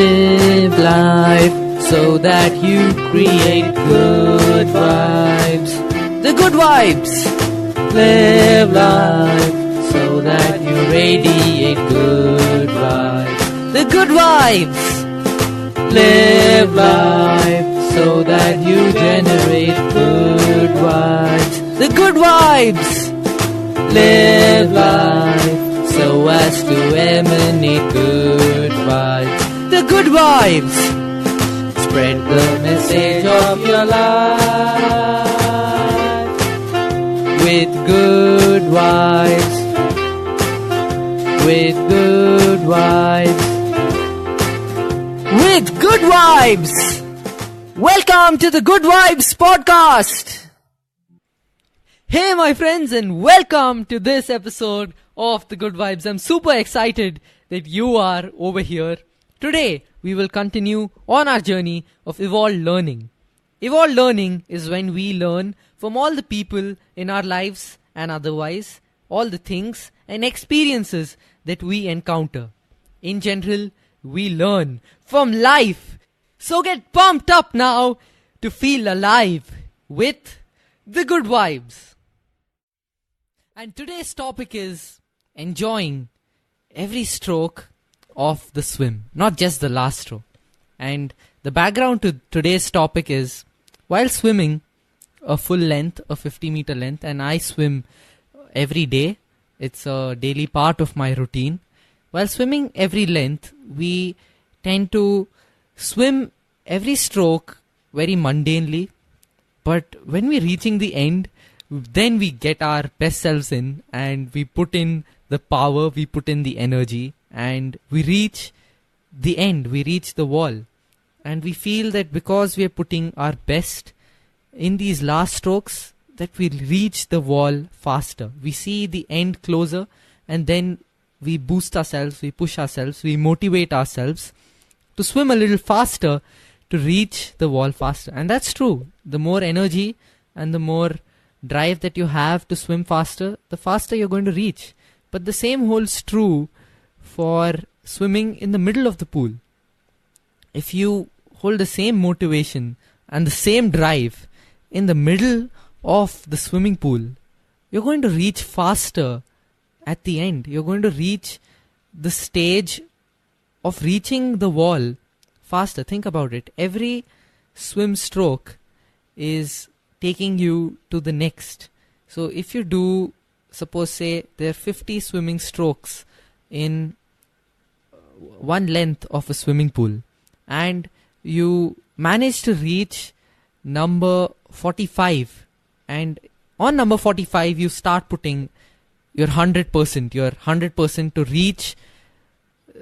Live life so that you create good vibes. The good vibes. Live life so that you radiate good vibes. The good vibes. Live life so that you generate good vibes. The good vibes. Live life so as to emanate good vibes. The good vibes. Spread the message of your life with good vibes. With good vibes. With good vibes. Welcome to the Good Vibes podcast. Hey my friends, and welcome to this episode of the Good Vibes. I'm super excited that you are over here. Today we will continue on our journey of evolved learning. Evolved learning is when we learn from all the people in our lives and otherwise, all the things and experiences that we encounter. In general, we learn from life. So get pumped up now to feel alive with the good vibes. And today's topic is enjoying every stroke of the swim, not just the last stroke. And the background to today's topic is, while swimming a full length, a 50-meter length, and I swim every day, it's a daily part of my routine. While swimming every length, we tend to swim every stroke very mundanely. But when we're reaching the end, then we get our best selves in and we put in the power, we put in the energy, and we reach the end, we reach the wall. And we feel that because we are putting our best in these last strokes, that we reach the wall faster. We see the end closer, and then we boost ourselves, we push ourselves, we motivate ourselves to swim a little faster, to reach the wall faster. And that's true. The more energy and the more drive that you have to swim faster, the faster you're going to reach. But the same holds true for swimming in the middle of the pool. If you hold the same motivation and the same drive in the middle of the swimming pool, you're going to reach faster at the end. You're going to reach the stage of reaching the wall faster. Think about it. Every swim stroke is taking you to the next. So if you do, suppose say there are 50 swimming strokes in one length of a swimming pool, and you manage to reach number 45, and on number 45 you start putting your 100% to reach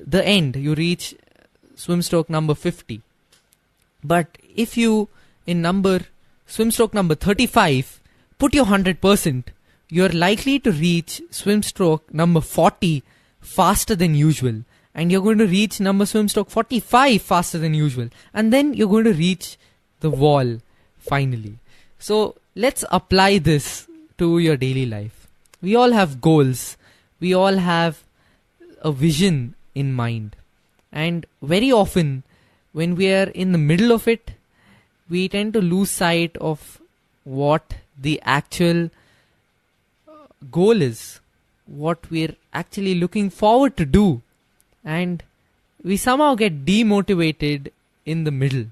the end. You reach swim stroke number 50. But if you in swim stroke number 35 put your 100%, you're likely to reach swim stroke number 40 faster than usual, and you're going to reach swim stroke 45 faster than usual, and then you're going to reach the wall finally. So let's apply this to your daily life. We all have goals. We all have a vision in mind. And very often when we are in the middle of it, we tend to lose sight of what the actual goal is, what we're actually looking forward to do. And we somehow get demotivated in the middle.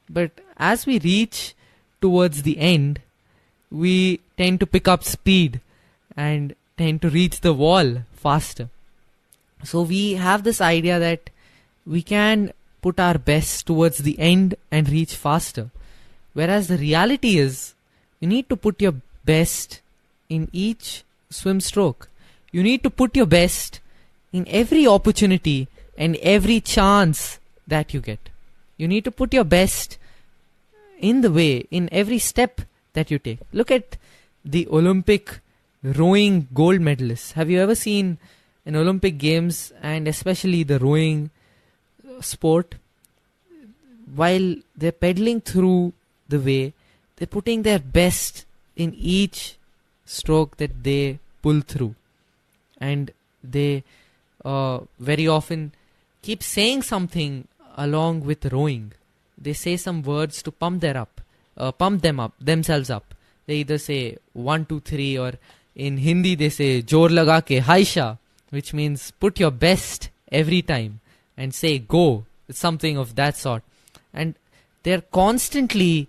But as we reach towards the end, we tend to pick up speed and tend to reach the wall faster. So we have this idea that we can put our best towards the end and reach faster. Whereas the reality is, you need to put your best in each swim stroke. You need to put your best in every opportunity and every chance that you get. You need to put your best in the way, in every step that you take. Look at the Olympic rowing gold medalists. Have you ever seen in Olympic Games, and especially the rowing sport, while they're pedaling through the way, they're putting their best in each stroke that they pull through. And they very often keep saying something along with rowing. They say some words to pump themselves up. They either say 1, 2, 3, or in Hindi they say jor laga ke haisha, which means put your best every time and say go. It's something of that sort. And they're constantly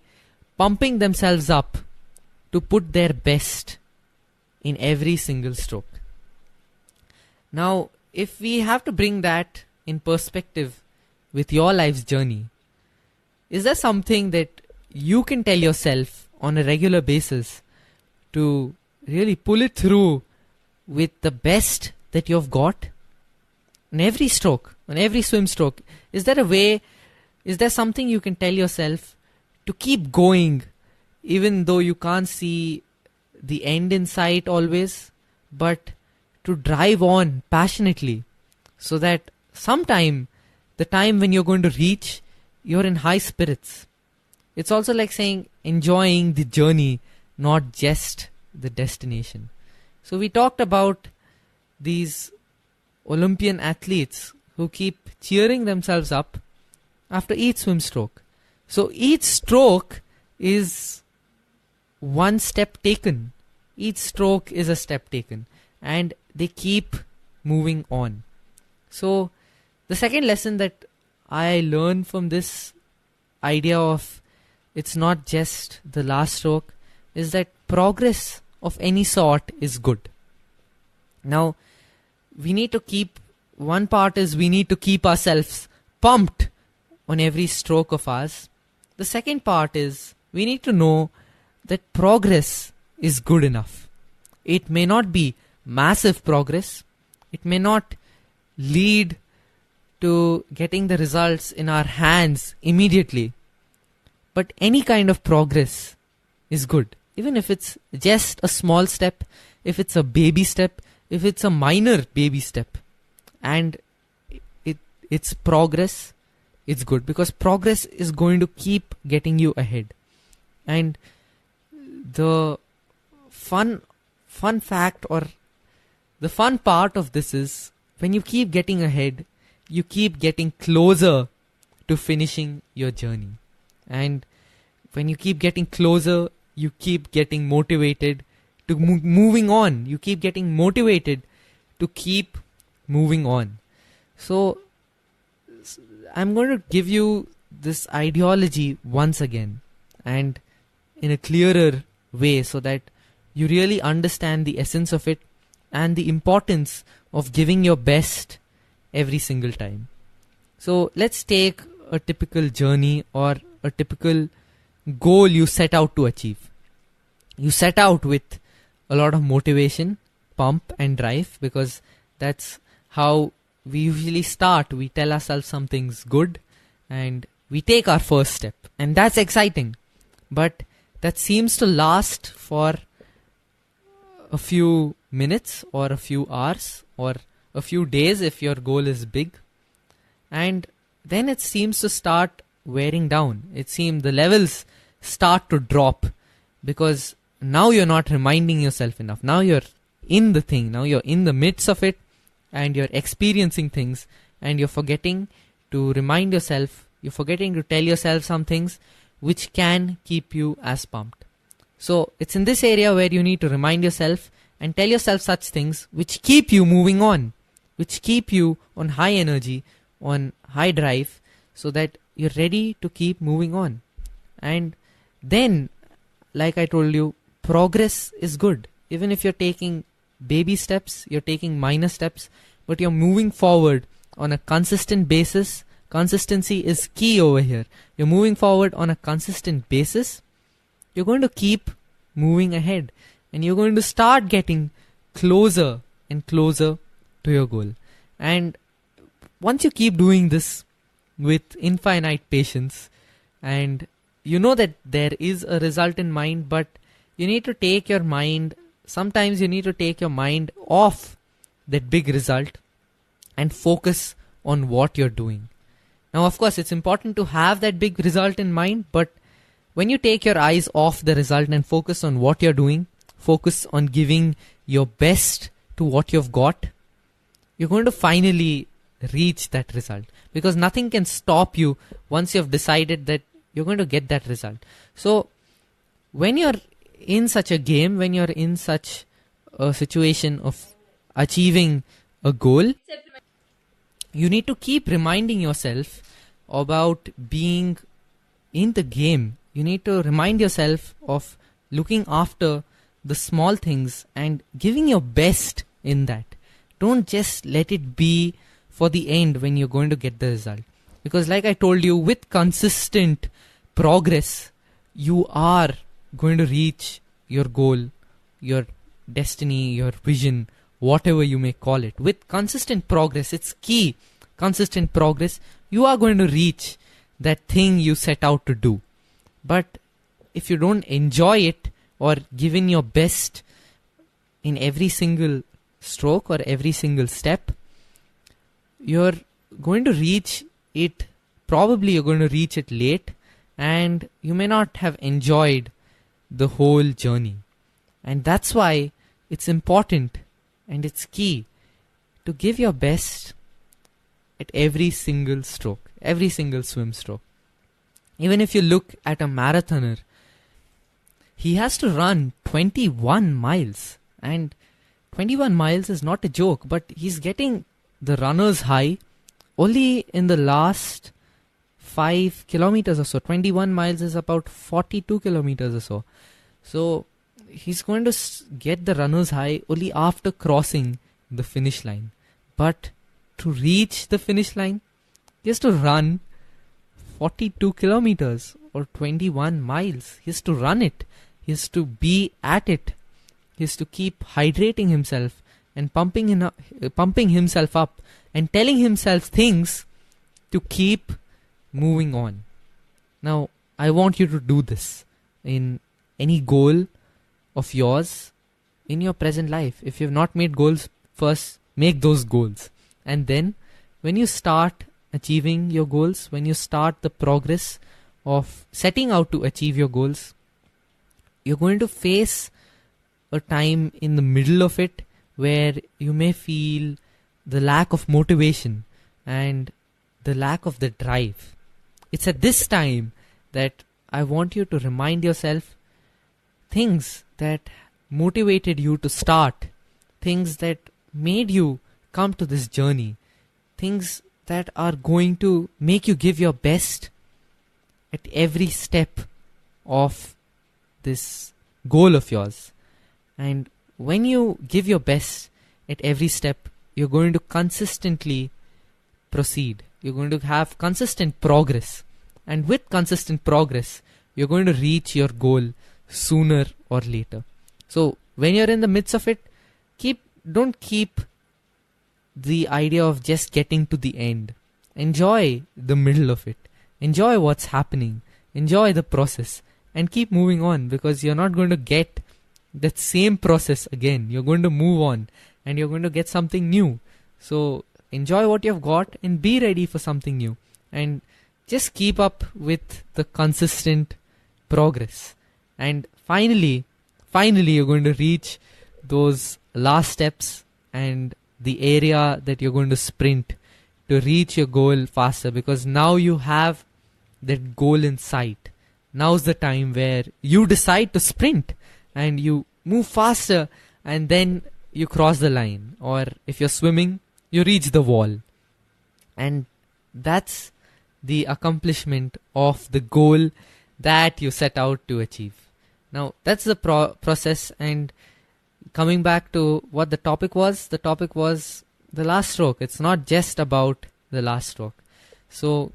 pumping themselves up to put their best in every single stroke. Now, if we have to bring that in perspective with your life's journey, is there something that you can tell yourself on a regular basis to really pull it through with the best that you've got? On every stroke, on every swim stroke, is there something you can tell yourself to keep going even though you can't see the end in sight always, but to drive on passionately so that sometime, the time when you're going to reach, you're in high spirits. It's also like saying enjoying the journey, not just the destination. So we talked about these Olympian athletes who keep cheering themselves up after each swim stroke. So each stroke is one step taken. Each stroke is a step taken. And they keep moving on. So the second lesson that I learned from this idea of it's not just the last stroke is that progress of any sort is good. Now, we need to keep ourselves pumped on every stroke of ours. The second part is we need to know that progress is good enough. It may not be massive progress. It may not lead to getting the results in our hands immediately. But any kind of progress is good. Even if it's just a small step, if it's a baby step, if it's a minor baby step, and it's progress, it's good because progress is going to keep getting you ahead. And the fun fact or the fun part of this is when you keep getting ahead, you keep getting closer to finishing your journey. And when you keep getting closer, you keep getting motivated to moving on. You keep getting motivated to keep moving on. So I'm going to give you this ideology once again and in a clearer way so that you really understand the essence of it and the importance of giving your best every single time. So let's take a typical journey or a typical goal you set out to achieve. You set out with a lot of motivation, pump and drive because that's how we usually start. We tell ourselves something's good and we take our first step and that's exciting. But that seems to last for a few minutes or a few hours or a few days if your goal is big. And then it seems to start wearing down. It seems the levels start to drop because now you're not reminding yourself enough. Now you're in the thing. Now you're in the midst of it and you're experiencing things and you're forgetting to remind yourself. You're forgetting to tell yourself some things which can keep you as pumped. So it's in this area where you need to remind yourself and tell yourself such things which keep you moving on, which keep you on high energy, on high drive, so that you're ready to keep moving on. And then, like I told you, progress is good. Even if you're taking baby steps, you're taking minor steps, but you're moving forward on a consistent basis. Consistency is key over here. You're moving forward on a consistent basis. You're going to keep moving ahead and you're going to start getting closer and closer to your goal. And once you keep doing this with infinite patience and you know that there is a result in mind, but you need to take your mind, sometimes you need to take your mind off that big result and focus on what you're doing. Now, of course, it's important to have that big result in mind, but when you take your eyes off the result and focus on what you're doing, focus on giving your best to what you've got, you're going to finally reach that result, because nothing can stop you once you have decided that you're going to get that result. So when you're in such a game, when you're in such a situation of achieving a goal, you need to keep reminding yourself about being in the game. You need to remind yourself of looking after the small things and giving your best in that. Don't just let it be for the end when you're going to get the result. Because like I told you, with consistent progress, you are going to reach your goal, your destiny, your vision, whatever you may call it. With consistent progress, it's key. Consistent progress, you are going to reach that thing you set out to do. But if you don't enjoy it or give in your best in every single stroke or every single step, you're going to reach it, probably you're going to reach it late, and you may not have enjoyed the whole journey. And that's why it's important and it's key to give your best at every single stroke, every single swim stroke. Even if you look at a marathoner, he has to run 21 miles, and 21 miles is not a joke, but he's getting the runner's high only in the last 5 kilometers or so. 21 miles is about 42 kilometers or so. So he's going to get the runner's high only after crossing the finish line. But to reach the finish line, he has to run 42 kilometers or 21 miles. He has to run it. He has to be at it. He has to keep hydrating himself and pumping himself up and telling himself things to keep moving on. Now, I want you to do this in any goal of yours in your present life. If you've not made goals, first make those goals. And then when you start achieving your goals, when you start the progress of setting out to achieve your goals, you're going to face a time in the middle of it where you may feel the lack of motivation and the lack of the drive. It's at this time that I want you to remind yourself things that motivated you to start, things that made you come to this journey, things that are going to make you give your best at every step of this goal of yours. And when you give your best at every step, you're going to consistently proceed. You're going to have consistent progress. And with consistent progress, you're going to reach your goal sooner or later. So when you're in the midst of it, don't keep the idea of just getting to the end. Enjoy the middle of it. Enjoy what's happening. Enjoy the process and keep moving on, because you're not going to get that same process again. You're going to move on and you're going to get something new. So enjoy what you've got and be ready for something new. And just keep up with the consistent progress. And finally, you're going to reach those last steps and the area that you're going to sprint to reach your goal faster, because now you have that goal in sight. Now's the time where you decide to sprint and you move faster, and then you cross the line. Or if you're swimming, you reach the wall. And that's the accomplishment of the goal that you set out to achieve. Now, that's the process. And coming back to what the topic was the last stroke. It's not just about the last stroke. So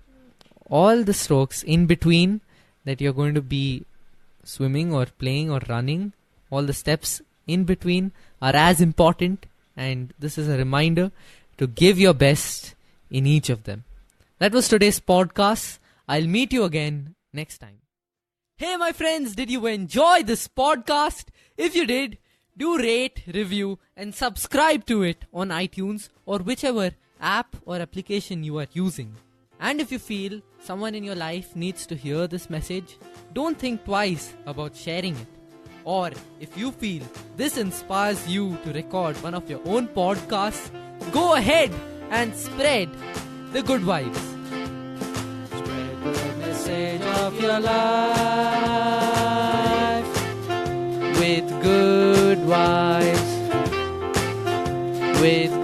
all the strokes in between that you're going to be swimming or playing or running, all the steps in between are as important, and this is a reminder to give your best in each of them. That was today's podcast. I'll meet you again next time. Hey my friends, did you enjoy this podcast? If you did, do rate, review and subscribe to it on iTunes or whichever app or application you are using. And if you feel someone in your life needs to hear this message, don't think twice about sharing it. Or if you feel this inspires you to record one of your own podcasts, go ahead and spread the good vibes. Spread the message of your life with good vibes. With